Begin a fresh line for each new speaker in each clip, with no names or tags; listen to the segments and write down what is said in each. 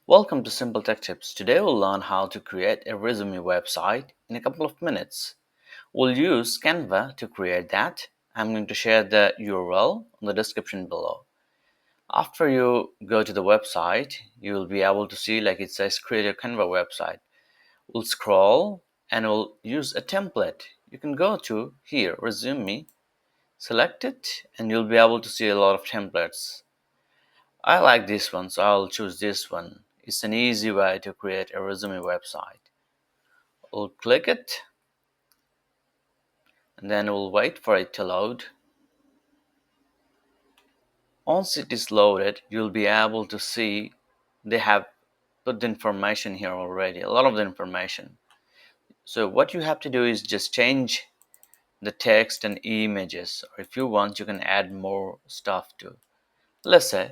Welcome to Simple Tech Tips. Today we'll learn how to create a resume website in a couple of minutes. We'll use Canva to create that. I'm going to share the URL in the description below. After you go to the website, you'll be able to see like it says create a Canva website. We'll scroll and we'll use a template. You can go to here, resume, select it, and you'll be able to see a lot of templates. I like this one, so I'll choose this one. It's an easy way to create a resume website. We'll click it and then we'll wait for it to load. Once it is loaded, you'll be able to see they have put the information here already, a lot of the information. So what you have to do is just change the text and images, or if you want, you can add more stuff too. Let's say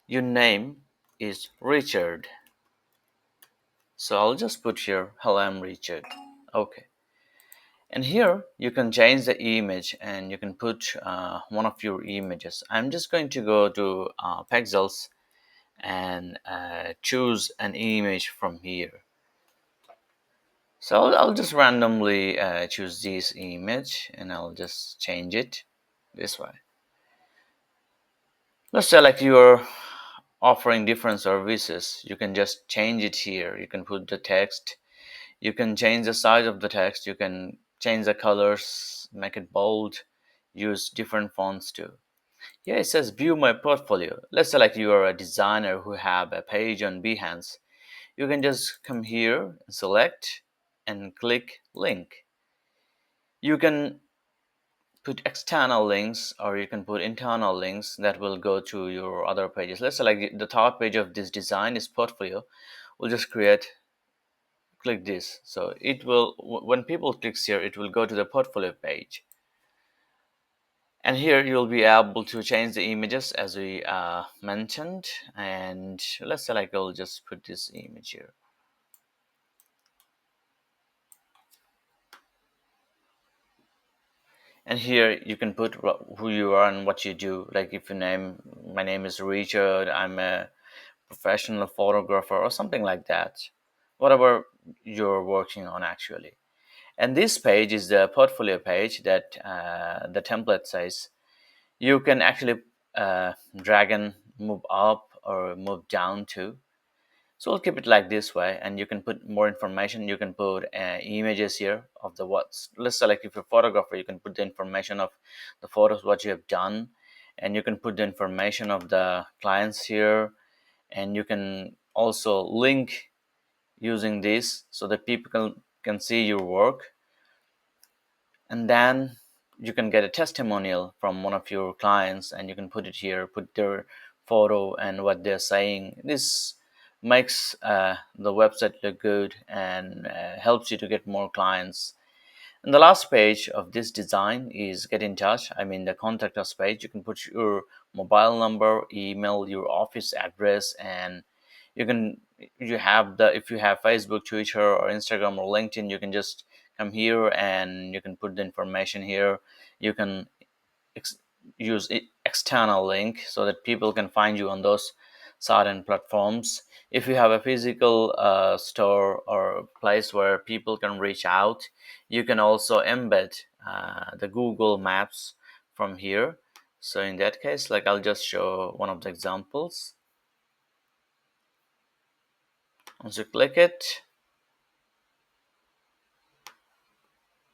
your name is Richard. So I'll just put here, hello, I'm Richard. Okay. And here you can change the image and you can put one of your images. I'm just going to go to Pexels and choose an image from here. So I'll just randomly choose this image and I'll just change it this way. Let's say like you're offering different services. You can just change it here. You can put the text. You can change the size of the text. You can change the colors, make it bold, use different fonts too. Here it says view my portfolio. Let's say like you are a designer who have a page on Behance. You can just come here and select and click link. You can put external links or you can put internal links that will go to your other pages. Let's say like the top page of this design is portfolio. We'll just click this. So it will, when people clicks here, it will go to the portfolio page. And here you'll be able to change the images as we mentioned. And let's say like I'll just put this image here. And here you can put who you are and what you do. Like if my name is Richard, I'm a professional photographer or something like that. Whatever you're working on actually. And this page is the portfolio page that the template says. You can actually drag and move up or move down too. So we'll keep it like this way, and you can put more information. You can put images here of the what's. Let's select if you're a photographer, you can put the information of the photos what you have done, and you can put the information of the clients here, and you can also link using this so that people can see your work, and then you can get a testimonial from one of your clients and you can put it here, put their photo and what they're saying. This makes the website look good and helps you to get more clients. And the last page of this design is get in touch. I mean the contact us page. You can put your mobile number, email, your office address, and you can you have the if you have Facebook, Twitter, or Instagram or LinkedIn, you can just come here and you can put the information here. You can ex- use external link so that people can find you on those certain platforms. If you have a physical store or place where people can reach out, you can also embed the Google Maps from here. So in that case, like I'll just show one of the examples. Once you click it,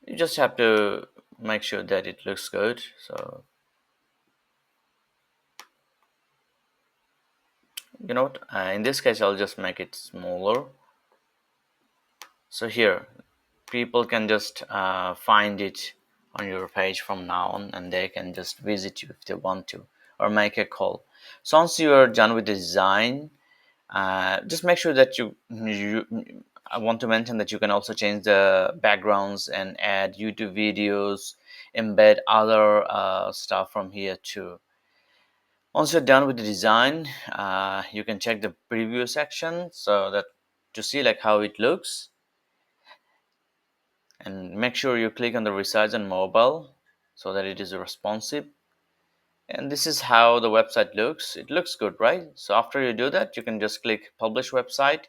you just have to make sure that it looks good. So you know what, in this case I'll just make it smaller. So here people can just find it on your page from now on, and they can just visit you if they want to or make a call. So once you are done with the design, just make sure that you I want to mention that you can also change the backgrounds and add YouTube videos, embed other stuff from here too. Once you're done with the design, you can check the preview section so that to see like how it looks, and make sure you click on the resize on mobile so that it is responsive. And this is how the website looks. It looks good, right? So after you do that, you can just click publish website.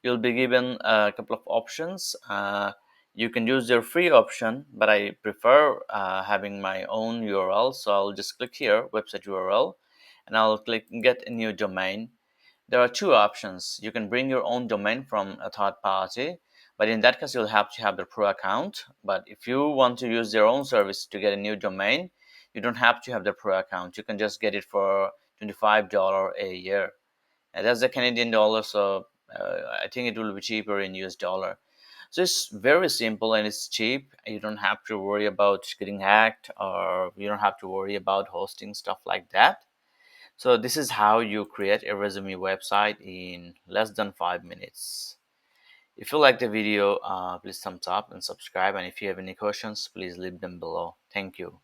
You'll be given a couple of options. You can use your free option, but I prefer having my own URL. So I'll just click here, website URL, and I'll click get a new domain. There are two options. You can bring your own domain from a third party, but in that case, you'll have to have the pro account. But if you want to use their own service to get a new domain, you don't have to have the pro account. You can just get it for $25 a year. And that's the Canadian dollar, so I think it will be cheaper in US dollar. So it's very simple and it's cheap. You don't have to worry about getting hacked, or you don't have to worry about hosting stuff like that. So this is how you create a resume website in less than 5 minutes. If you like the video, please thumbs up and subscribe. And if you have any questions, please leave them below. Thank you.